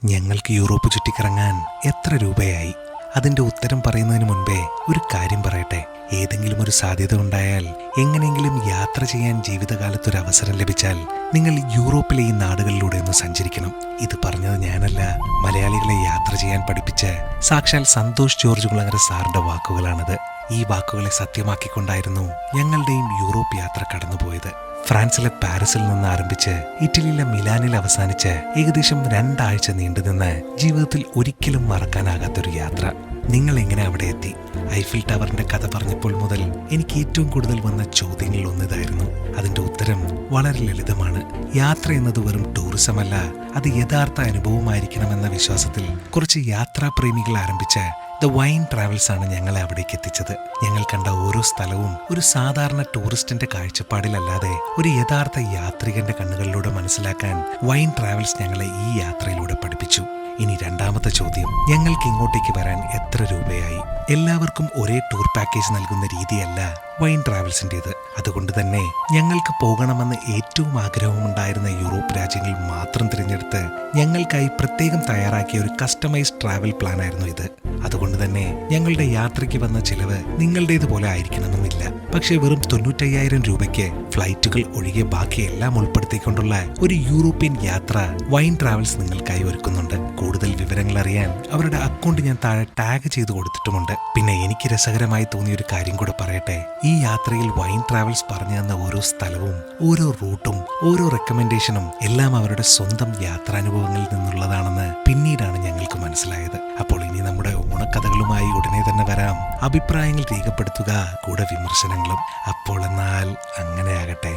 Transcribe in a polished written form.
ഞങ്ങൾക്ക് യൂറോപ്പ് ചുറ്റിക്കറങ്ങാൻ എത്ര രൂപയായി? അതിന്റെ ഉത്തരം പറയുന്നതിന് മുൻപേ ഒരു കാര്യം പറയട്ടെ. ഏതെങ്കിലും ഒരു സാധ്യത ഉണ്ടായാൽ, എങ്ങനെയെങ്കിലും യാത്ര ചെയ്യാൻ ജീവിതകാലത്തൊരു അവസരം ലഭിച്ചാൽ നിങ്ങൾ യൂറോപ്പിലെ ഈ നാടുകളിലൂടെ ഒന്ന് സഞ്ചരിക്കണം. ഇത് പറഞ്ഞത് ഞാനല്ല, മലയാളികളെ യാത്ര ചെയ്യാൻ പഠിപ്പിച്ച സാക്ഷാൽ സന്തോഷ് ജോർജ് കുളങ്ങര സാറിന്റെ വാക്കുകളാണിത്. ഈ വാക്കുകളെ സത്യമാക്കിക്കൊണ്ടായിരുന്നു ഞങ്ങളുടെയും യൂറോപ്പ് യാത്ര കടന്നുപോയത്. ഫ്രാൻസിലെ പാരീസിൽ നിന്ന് ആരംഭിച്ച് ഇറ്റലിയിലെ മിലാനിൽ അവസാനിച്ച് ഏകദേശം 2 ആഴ്ച നീണ്ടുനിന്ന് ജീവിതത്തിൽ ഒരിക്കലും മറക്കാനാകാത്തൊരു യാത്ര. നിങ്ങൾ എങ്ങനെ അവിടെ എത്തി? ഐഫിൽ ടവറിന്റെ കഥ പറഞ്ഞപ്പോൾ മുതൽ എനിക്ക് ഏറ്റവും കൂടുതൽ വന്ന ചോദ്യങ്ങളിൽ ഒന്നിതായിരുന്നു. അതിന്റെ ഉത്തരം വളരെ ലളിതമാണ്. യാത്ര എന്നത് വെറും ടൂറിസമല്ല, അത് യഥാർത്ഥ അനുഭവമായിരിക്കണമെന്ന വിശ്വാസത്തിൽ കുറച്ച് യാത്രാപ്രേമികൾ ആരംഭിച്ച ദ വൈൻ ട്രാവൽസ് ആണ് ഞങ്ങളെ അവിടേക്ക് എത്തിച്ചത്. ഞങ്ങൾ കണ്ട ഓരോ സ്ഥലവും ഒരു സാധാരണ ടൂറിസ്റ്റിന്റെ കാഴ്ചപ്പാടിലല്ലാതെ ഒരു യഥാർത്ഥ യാത്രികന്റെ കണ്ണുകളിലൂടെ മനസ്സിലാക്കാൻ വൈൻ ട്രാവൽസ് ഞങ്ങളെ ഈ യാത്രയിലൂടെ പഠിപ്പിച്ചു. ഇനി രണ്ടാമത്തെ ചോദ്യം, ഞങ്ങൾക്ക് ഇങ്ങോട്ടേക്ക് വരാൻ എത്ര രൂപയായി? എല്ലാവർക്കും ഒരേ ടൂർ പാക്കേജ് നൽകുന്ന രീതിയല്ല വൈൻ ട്രാവൽസിൻ്റെത്. അതുകൊണ്ട് തന്നെ ഞങ്ങൾക്ക് പോകണമെന്ന് ഏറ്റവും ആഗ്രഹമുണ്ടായിരുന്ന യൂറോപ്പ് രാജ്യങ്ങൾ മാത്രം തിരഞ്ഞെടുത്ത് ഞങ്ങൾക്കായി പ്രത്യേകം തയ്യാറാക്കിയ ഒരു കസ്റ്റമൈസ്ഡ് ട്രാവൽ പ്ലാൻ ആയിരുന്നു ഇത്. അതുകൊണ്ട് തന്നെ ഞങ്ങളുടെ യാത്രയ്ക്ക് വന്ന ചിലവ് നിങ്ങളുടേതുപോലെ ആയിരിക്കണമെന്നില്ല. പക്ഷേ വെറും 95,000 രൂപയ്ക്ക് ഫ്ലൈറ്റുകൾ ഒഴികെ ബാക്കിയെല്ലാം ഉൾപ്പെടുത്തിക്കൊണ്ടുള്ള ഒരു യൂറോപ്യൻ യാത്ര വൈൻ ട്രാവൽസ് നിങ്ങൾക്കായി ഒരുക്കുന്നുണ്ട്. കൂടുതൽ വിവരങ്ങൾ അറിയാൻ അവരുടെ അക്കൗണ്ട് ഞാൻ താഴെ ടാഗ് ചെയ്ത് കൊടുത്തിട്ടുമുണ്ട്. പിന്നെ എനിക്ക് രസകരമായി തോന്നിയ ഒരു കാര്യം കൂടെ പറയട്ടെ. ഈ യാത്രയിൽ വൈൻ ട്രാവൽസ് പറഞ്ഞു തന്ന ഓരോ സ്ഥലവും, ഓരോ റൂട്ടും, ഓരോ റെക്കമെൻഡേഷനും എല്ലാം അവരുടെ സ്വന്തം യാത്രാനുഭവങ്ങളിൽ നിന്നുള്ളതാണെന്ന് പിന്നീടാണ് ഞങ്ങൾക്ക് മനസ്സിലായത്. അപ്പോൾ ഇനി നമ്മുടെ ഓണക്കഥകളുമായി ഉടനെ തന്നെ വരാം. അഭിപ്രായങ്ങൾ രേഖപ്പെടുത്തുക, കൂടെ വിമർശനങ്ങളും. അപ്പോൾ എന്നാൽ അങ്ങനെ ആകട്ടെ.